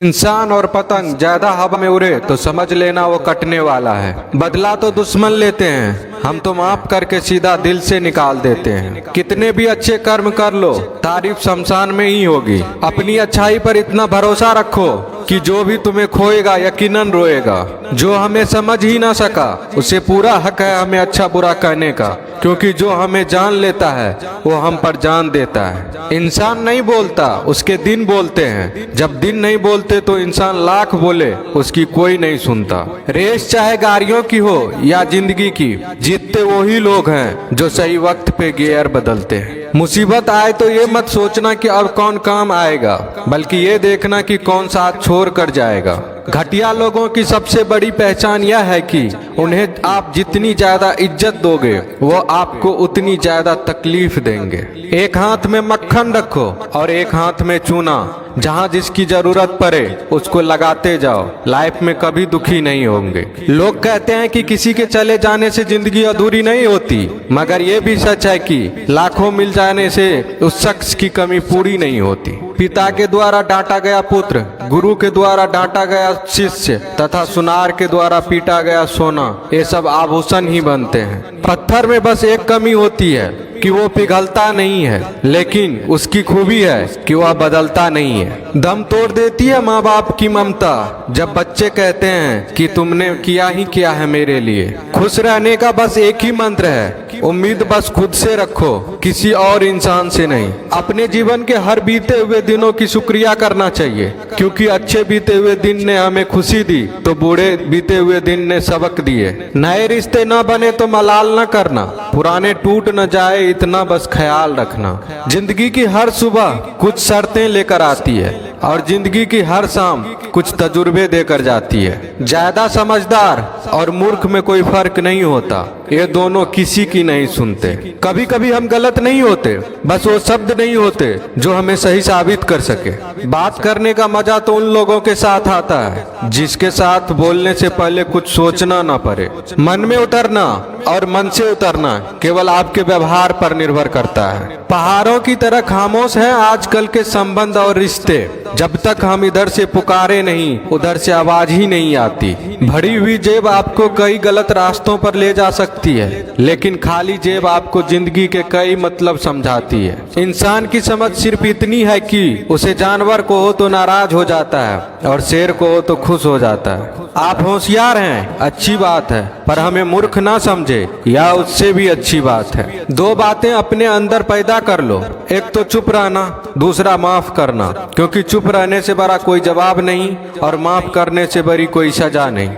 इंसान और पतंग ज्यादा हवा में उड़े तो समझ लेना वो कटने वाला है। बदला तो दुश्मन लेते हैं, हम तो माफ करके सीधा दिल से निकाल देते हैं। कितने भी अच्छे कर्म कर लो, तारीफ शमशान में ही होगी। अपनी अच्छाई पर इतना भरोसा रखो कि जो भी तुम्हें खोएगा यकीनन रोएगा। जो हमें समझ ही ना सका उसे पूरा हक है हमें अच्छा बुरा कहने का, क्योंकि जो हमें जान लेता है वो हम पर जान देता है। इंसान नहीं बोलता, उसके दिन बोलते हैं। जब दिन नहीं बोलते तो इंसान लाख बोले उसकी कोई नहीं सुनता। रेस चाहे गाड़ियों की हो या जिंदगी की, जीतते वही लोग हैं जो सही वक्त पे गियर बदलते हैं। मुसीबत आए तो ये मत सोचना कि अब कौन काम आएगा, बल्कि ये देखना कि कौन साथ छोड़ कर जाएगा। घटिया लोगों की सबसे बड़ी पहचान यह है कि उन्हें आप जितनी ज्यादा इज्जत दोगे वो आपको उतनी ज्यादा तकलीफ देंगे। एक हाथ में मक्खन रखो और एक हाथ में चूना। जहाँ जिसकी जरूरत पड़े उसको लगाते जाओ, लाइफ में कभी दुखी नहीं होंगे। लोग कहते हैं कि किसी के चले जाने से जिंदगी अधूरी नहीं होती, मगर ये भी सच है कि लाखों मिल जाने से उस शख्स की कमी पूरी नहीं होती। पिता के द्वारा डांटा गया पुत्र, गुरु के द्वारा डांटा गया शिष्य तथा सुनार के द्वारा पीटा गया सोना, ये सब आभूषण ही बनते हैं। पत्थर में बस एक कमी होती है कि वो पिघलता नहीं है, लेकिन उसकी खूबी है कि वह बदलता नहीं है। दम तोड़ देती है माँ बाप की ममता जब बच्चे कहते हैं कि तुमने किया ही क्या है मेरे लिए। खुश रहने का बस एक ही मंत्र है, उम्मीद बस खुद से रखो, किसी और इंसान से नहीं। अपने जीवन के हर बीते हुए दिनों की शुक्रिया करना चाहिए, क्योंकि अच्छे बीते हुए दिन ने हमें खुशी दी तो बुरे बीते हुए दिन ने सबक दिए। नए रिश्ते न बने तो मलाल न करना, पुराने टूट न जाए इतना बस ख्याल रखना। जिंदगी की हर सुबह कुछ शर्तें लेकर आती है और जिंदगी की हर शाम कुछ तजुर्बे देकर जाती है। ज्यादा समझदार और मूर्ख में कोई फर्क नहीं होता, ये दोनों किसी की नहीं सुनते। कभी कभी हम गलत नहीं होते, बस वो शब्द नहीं होते जो हमें सही साबित कर सके। बात करने का मजा तो उन लोगों के साथ आता है जिसके साथ बोलने से पहले कुछ सोचना ना पड़े। मन में उतरना और मन से उतरना केवल आपके व्यवहार पर निर्भर करता है। पहाड़ों की तरह खामोश है आजकल के संबंध और रिश्ते। जब तक हम इधर से पुकारे नहीं उधर से आवाज ही नहीं आती। भरी हुई जेब आपको कई गलत रास्तों पर ले जा सकती है, लेकिन खाली जेब आपको जिंदगी के कई मतलब समझाती है। इंसान की समझ सिर्फ इतनी है कि उसे जानवर को हो तो नाराज हो जाता है और शेर को हो तो खुश हो जाता है। आप होशियार हैं, अच्छी बात है, पर हमें मूर्ख ना समझे या उससे भी अच्छी बात है। दो बातें अपने अंदर पैदा कर लो, एक तो चुप रहना, दूसरा माफ करना, क्योंकि चुप रहने से बड़ा कोई जवाब नहीं और माफ करने से बड़ी कोई सजा नहीं।